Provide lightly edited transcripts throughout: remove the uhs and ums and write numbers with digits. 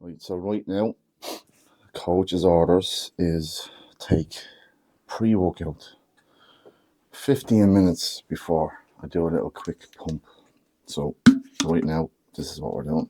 Right, so right now, coach's orders is take pre-workout 15 minutes before I do a little quick pump. So right now, this is what we're doing.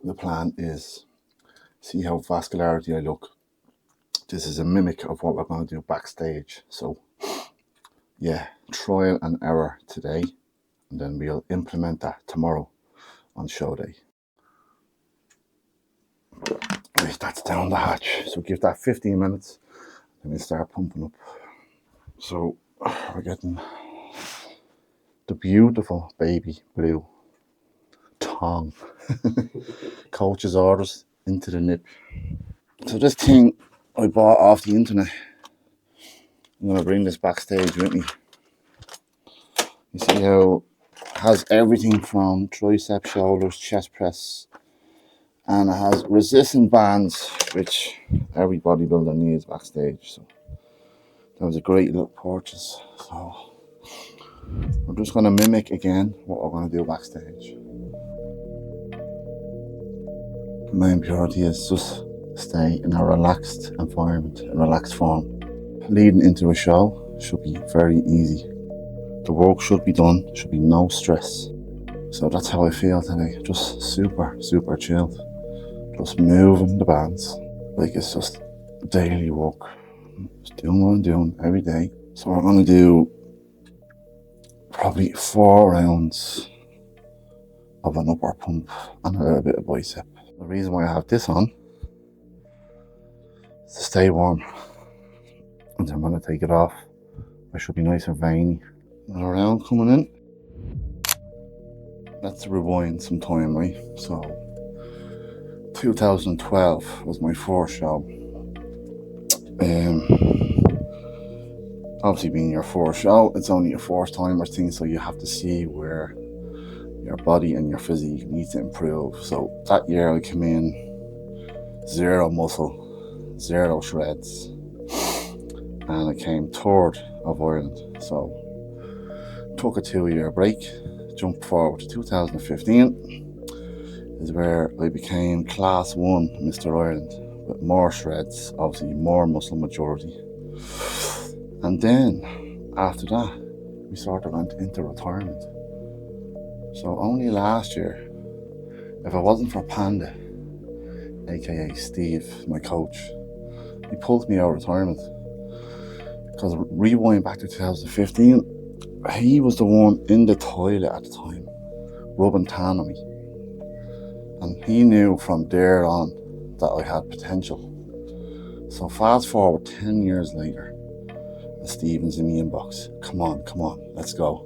The plan is see how vascularity I look. This is a mimic of what we're going to do backstage. So yeah, trial and error today, and then we'll implement that tomorrow on show day. Right, that's down the hatch. So give that 15 minutes, and we start pumping up. So we're getting the beautiful baby blue tongue. Coach's orders into the nip. So this thing I bought off the internet. I'm gonna bring this backstage with me. You see how it has everything from tricep, shoulders, chest press, and it has resistant bands, which every bodybuilder needs backstage. So that was a great little purchase. So we're just gonna mimic again what we're gonna do backstage. Main priority is just stay in a relaxed environment, a relaxed form. Leading into a show should be very easy. The work should be done, should be no stress. So that's how I feel today. Just super, super chilled. Just moving the bands like it's just daily work. Just doing what I'm doing every day. So we're gonna do probably 4 rounds of an upper pump and a little bit of bicep. The reason why I have this on is to stay warm. And then when I take it off, I should be nice and veiny. Another round coming in. Let's rewind some time, right? So 2012 was my first show. Obviously being your first show, it's only a first timer thing, so you have to see where your body and your physique needs to improve. So that year I came in 0 muscle, 0 shreds, and I came third of Ireland. So took a 2-year break, jumped forward to 2015 is where I became class 1 Mr. Ireland with more shreds, obviously more muscle majority. And then after that we sort of went into retirement. So only last year, if it wasn't for Panda, aka Steve, my coach, he pulled me out of retirement. Because rewind back to 2015, he was the one in the toilet at the time, rubbing tan on me. And he knew from there on that I had potential. So fast forward 10 years later, and Stephen's in the inbox. Come on, let's go.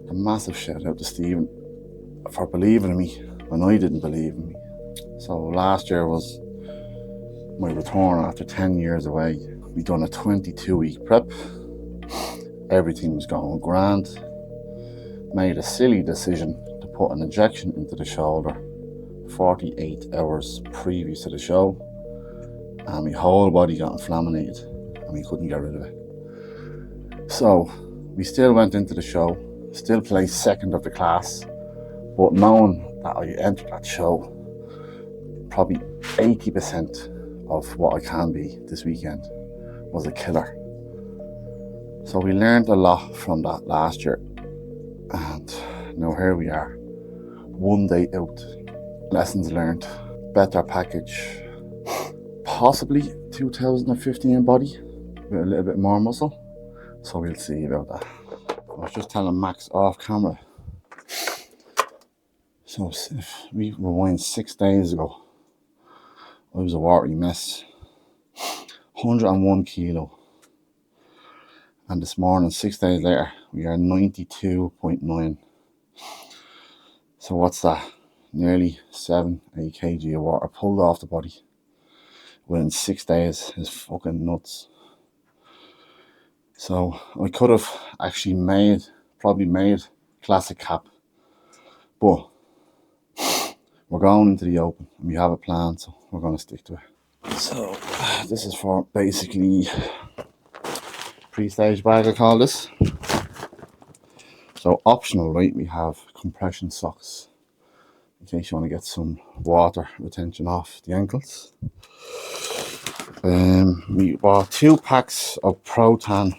A massive shout out to Stephen for believing in me when I didn't believe in me. So last year was my return after 10 years away. We done a 22-week prep. Everything was going grand. Made a silly decision to put an injection into the shoulder 48 hours previous to the show, and my whole body got inflamed and we couldn't get rid of it. So we still went into the show, still placed second of the class, but knowing that I entered that show probably 80% of what I can be this weekend was a killer. So we learned a lot from that last year, and now here we are, 1 day out. Lessons learned, better package, possibly 2015 body with a little bit more muscle. So we'll see about that. I was just telling Max off camera. So if we rewind 6 days ago, I was a watery mess, 101 kilo. And this morning, 6 days later, we are 92.9. So what's that? Nearly 7-8 kg of water pulled off the body within 6 days is fucking nuts. So I could have actually probably made classic cap, but we're going into the open and we have a plan, so we're going to stick to it. So this is for basically pre-stage bag, I call this. So optional, right, we have compression socks. in case you want to get some water retention off the ankles. We bought 2 packs of Protan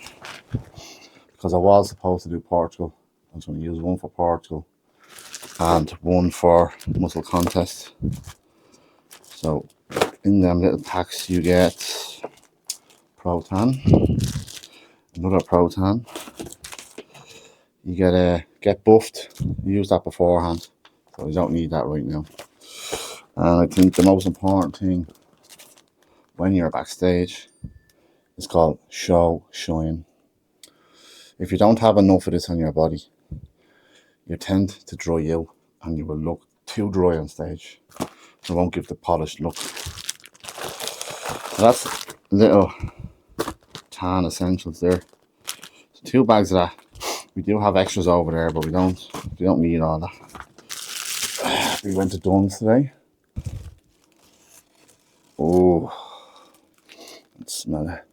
because I was supposed to do Portugal. I was going to use one for Portugal and one for muscle contest. So in them little packs you get Protan, another Protan. You get a Get Buffed. Use that beforehand, so you don't need that right now. And I think the most important thing when you're backstage is called Show Shine. If you don't have enough of this on your body, you tend to dry out and you will look too dry on stage. It won't give the polished look. So that's little tan essentials there. So 2 bags of that. We do have extras over there, but we don't need all that. We went to Dunn's today. Oh, let's smell it.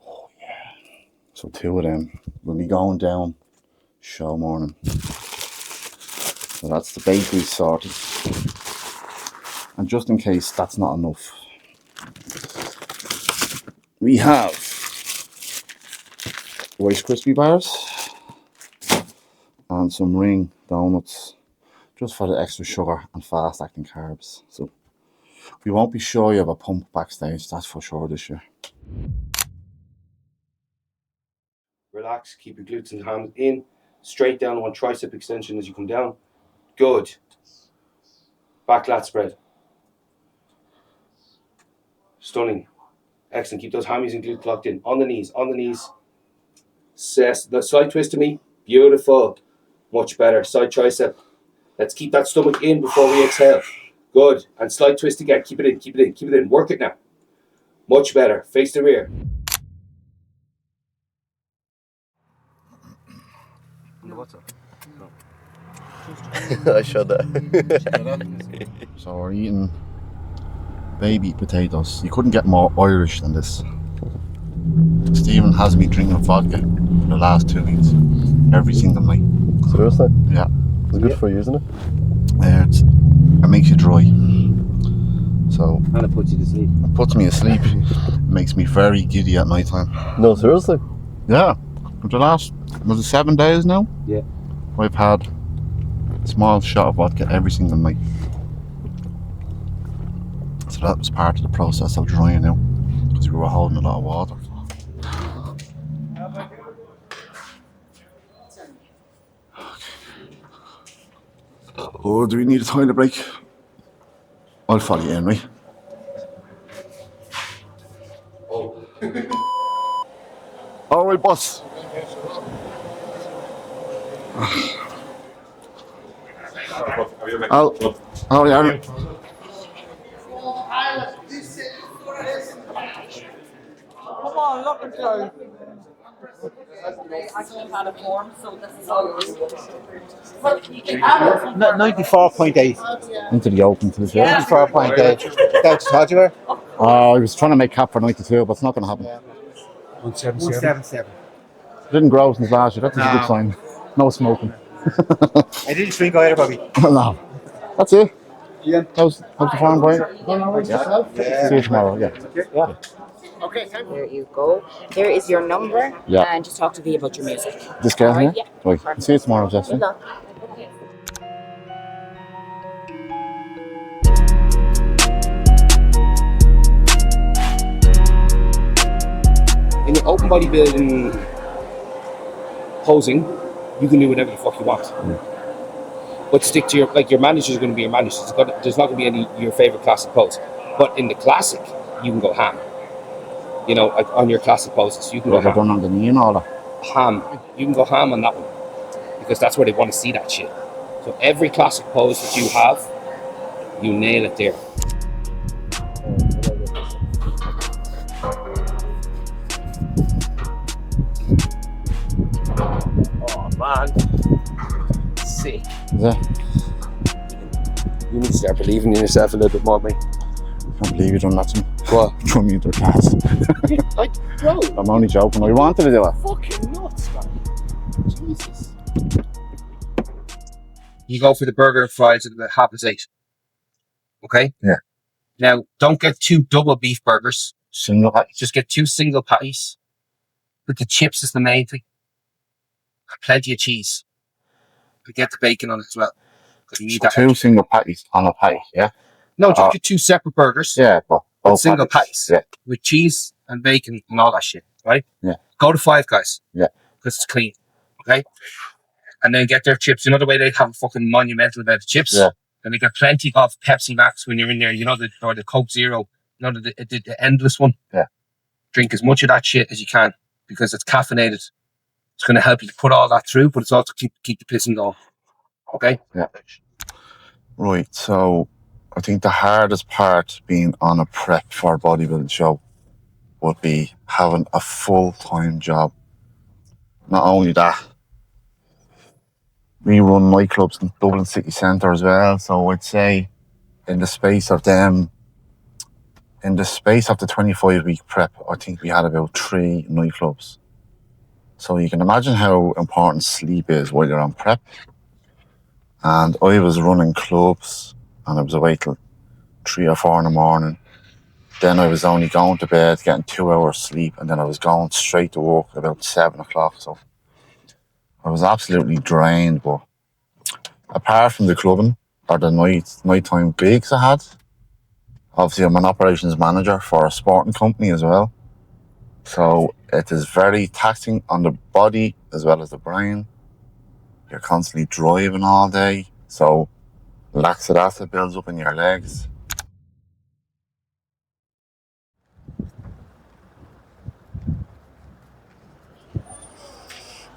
Oh yeah. So 2 of them. We'll be going down show morning. So that's the bakery sorted. And just in case that's not enough, we have Rice Krispie bars and some Ring donuts, just for the extra sugar and fast acting carbs. So we won't be shy of a pump backstage, that's for sure this year. Relax, keep your glutes and hams in, straight down on tricep extension as you come down. Good. Back lat spread. Stunning. Excellent. Keep those hammies and glutes locked in. On the knees, on the knees. The side twist to me. Beautiful. Much better. Side tricep. Let's keep that stomach in before we exhale. Good. And slide twist again. Keep it in, keep it in, keep it in. Work it now. Much better. Face the rear. What's up? No. I showed that. So we're eating baby potatoes. You couldn't get more Irish than this. Stephen has me drinking vodka for the last 2 weeks, every single night. Seriously? Yeah. It's good for you, isn't it? It makes you dry. So And it puts you to sleep. it puts me asleep. It makes me very giddy at night time. No, seriously? Yeah. For the last, was it 7 days now? Yeah. I've had a small shot of vodka every single night. So that was part of the process of drying out, because we were holding a lot of water. Oh, do we need a toilet break? I'll follow you in, right? All right, boss. Oh, yeah. Come on, look at you. I don't have a form, so this is all. 94.8. Into the open to the show. 94.8. That's told you were? I was trying to make cap for 92, but it's not going to happen. 177. Didn't grow since last year. That's a good sign. No smoking. I didn't drink either, Bobby. No. That's it. Yeah. How's the farm going? See you tomorrow. Yeah. Okay, thank you. There you go. There is your number. Yeah. And just talk to me about your music. This guy here? Yeah. Right. See you tomorrow, Jesse. Good luck. In the open bodybuilding posing, you can do whatever the fuck you want. But stick to your manager's going to be your manager. There's not going to be any your favorite classic pose. But in the classic, you can go ham. You know, like on your classic poses, you can go What have I ham. done on the knee and all that? Ham. You can go ham on that one because that's where they want to see that shit. So every classic pose that you have, you nail it there. Oh man, sick. Is it? You need to start believing in yourself a little bit more, mate. I can't believe you done that to me. What? Throw me into a class. Like, bro, I'm only joking. I wanted to do it. fucking nuts, man. Jesus. you go for the burger and fries at about 8:30. Okay? Yeah. Now, don't get 2 double beef burgers. Single patties. Just get 2 single patties. But the chips is the main thing. Plenty of cheese. But get the bacon on it as well. Because you need that. 2 single patties on a patty, yeah? No, just get 2 separate burgers. Yeah, but both single patties. Yeah. With cheese and bacon and all that shit, right? Yeah. Go to Five Guys. Yeah. Because it's clean. Okay? And then get their chips. You know the way they have a fucking monumental amount of chips? Yeah. And they get plenty of Pepsi Max when you're in there. You know, or the Coke Zero. You know, the endless one? Yeah. Drink as much of that shit as you can because it's caffeinated. It's going to help you to put all that through, but it's also keep the pissing going. Okay? Yeah. Right, so I think the hardest part being on a prep for a bodybuilding show would be having a full-time job. Not only that, we run nightclubs in Dublin city centre as well, so I'd say in the space of the 25-week prep, I think we had about 3 nightclubs. So you can imagine how important sleep is while you're on prep. And I was running clubs and I was awake till 3 or 4 in the morning. Then I was only going to bed, getting 2 hours sleep, and then I was going straight to work about 7 o'clock. So I was absolutely drained. But apart from the clubbing or the nighttime gigs I had, obviously I'm an operations manager for a sporting company as well. So it is very taxing on the body as well as the brain. You're constantly driving all day, so lactic acid builds up in your legs.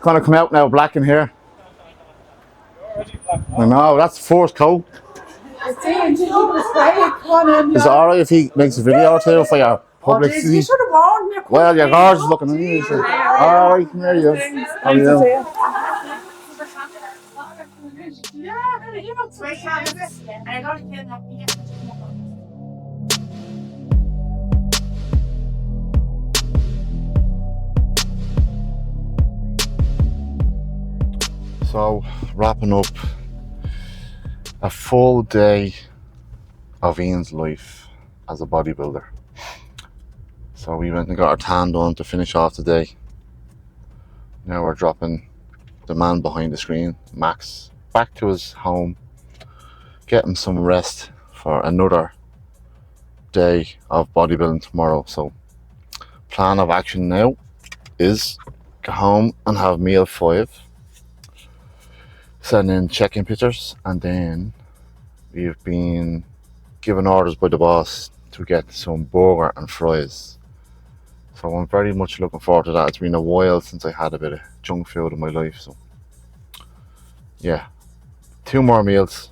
Gonna come out now, black in here. I know, that's the first coat. Is it alright if he makes a video or two for your publicity? You should have warned me. Well, you're gorgeous looking at you. Alright, come here, you. How are you? So, wrapping up a full day of Ian's life as a bodybuilder. So we went and got our tan done to finish off the day. Now we're dropping the man behind the screen, Max, back to his home, get him some rest for another day of bodybuilding tomorrow. So plan of action now is go home and have meal 5, send in check-in pictures, and then we've been given orders by the boss to get some burger and fries. So I'm very much looking forward to that. It's been a while since I had a bit of junk food in my life. So yeah, 2 more meals,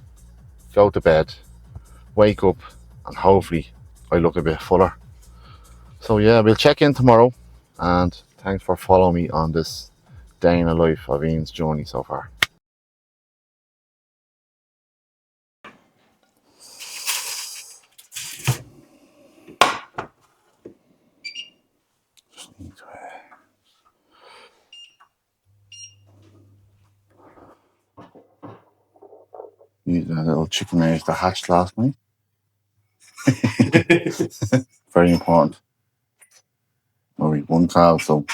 go to bed, wake up, and hopefully I look a bit fuller. So yeah, we'll check in tomorrow, and thanks for following me on this day in the life of Ian's journey so far. Use that little chicken eggs that hatched last night. Very important. Only 1 carb, so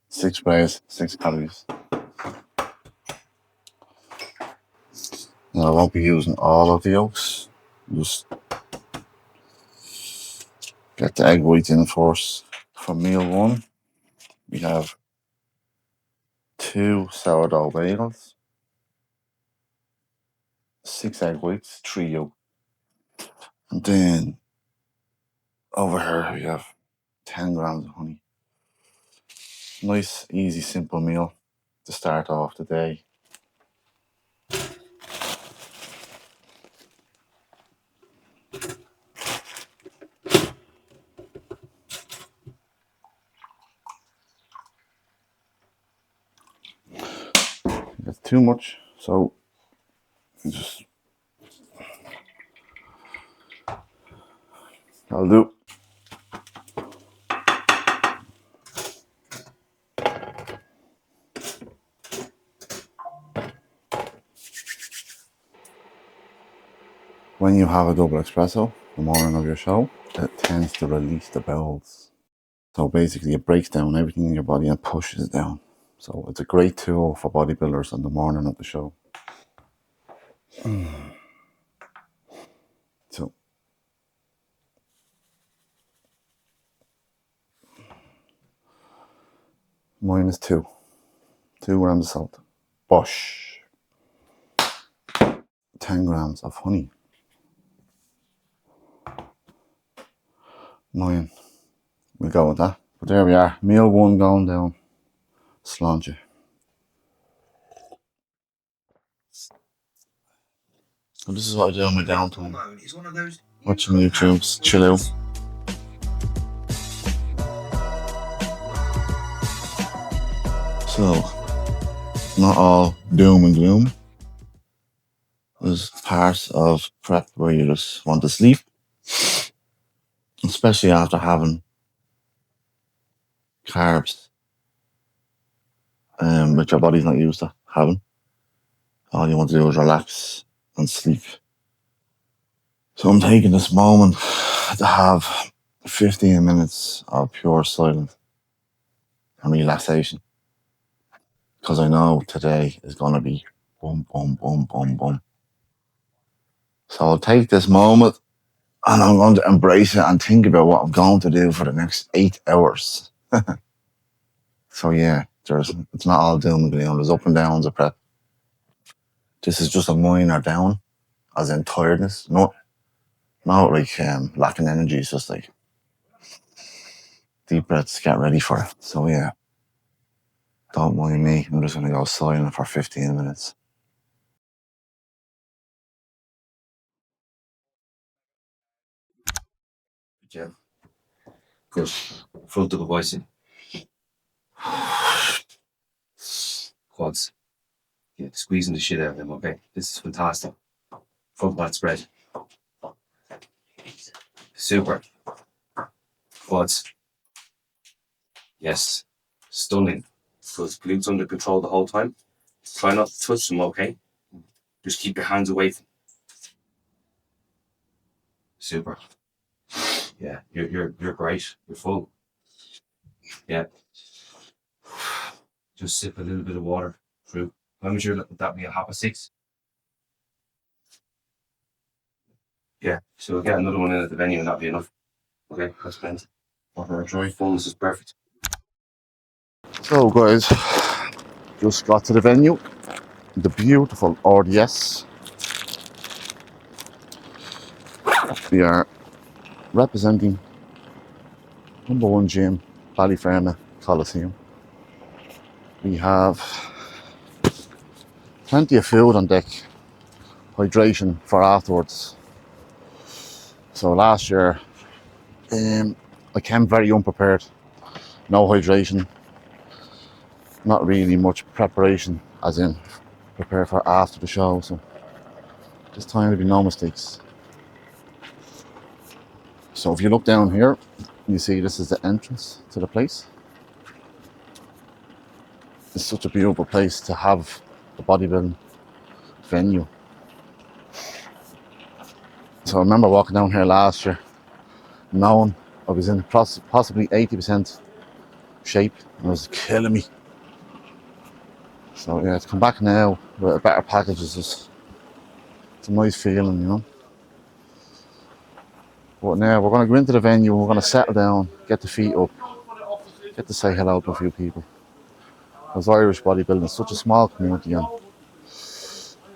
6 sprays, 6 calories. Now I won't be using all of the yolks. Just get the egg whites in first. For meal 1, we have 2 sourdough bagels, 6 egg whites, 3 yolk. And then over here we have 10 grams of honey. Nice, easy, simple meal to start off the day. That's too much, so just I'll do. when you have a double espresso the morning of your show, it tends to release the bowels. So basically it breaks down everything in your body and pushes it down. So it's a great tool for bodybuilders on the morning of the show. So mine is 2 grams of salt. Bosh. 10 grams of honey. 9. We'll go with that. But there we are. Meal 1 going down. Sláinte. So this is what I do on my downtime. Watching YouTube's chill out. So, not all doom and gloom. There's parts of prep where you just want to sleep, especially after having carbs, which your body's not used to having. All you want to do is relax and sleep. So I'm taking this moment to have 15 minutes of pure silence and relaxation, because I know today is going to be boom, boom, boom, boom, boom. So I'll take this moment and I'm going to embrace it and think about what I'm going to do for the next 8 hours. So yeah, it's not all doom and gloom. There's up and downs of prep. This is just a minor down, as in tiredness. Not like lacking energy. It's just like deep breaths, get ready for it. So yeah, don't mind me. I'm just going to go silent for 15 minutes. Yeah. Good. Front double bicep. Quads. Yeah, squeezing the shit out of them, okay? This is fantastic. Front lat spread. Super. Quads. Yes. Stunning. Because glutes under control the whole time. Try not to touch them, okay? Just keep your hands away from them. Super. Yeah, you're great. You're full. Yeah. Just sip a little bit of water through. How much would that be? A half a 6? Yeah. So we'll get another one in at the venue and that'll be enough. Okay, that's plenty. Water or dry. Fullness is perfect. So guys, just got to the venue. The beautiful RDS. We are representing #1 gym, Ballyfermot Coliseum. We have plenty of food on deck, hydration for afterwards. So last year, I came very unprepared. No hydration, not really much preparation, as in prepare for after the show. So this time there'll be no mistakes. So if you look down here, you see this is the entrance to the place. It's such a beautiful place to have a bodybuilding venue. So I remember walking down here last year, knowing I was in possibly 80% shape and it was killing me. So yeah, to come back now with a better package is just, it's a nice feeling, you know. But now we're going to go into the venue, we're going to settle down, get the feet up, get to say hello to a few people. Because Irish bodybuilding is such a small community and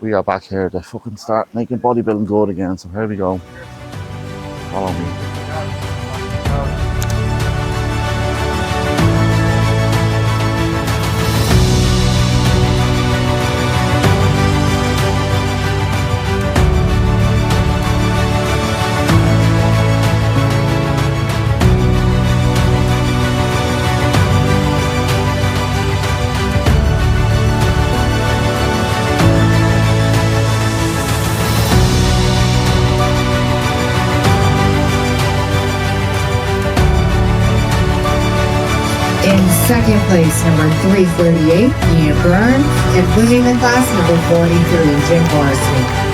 we are back here to fucking start making bodybuilding good again. So here we go. Follow me. In second place, number 338, Ian Burns, and winning the class, number 43, Jim Morrison.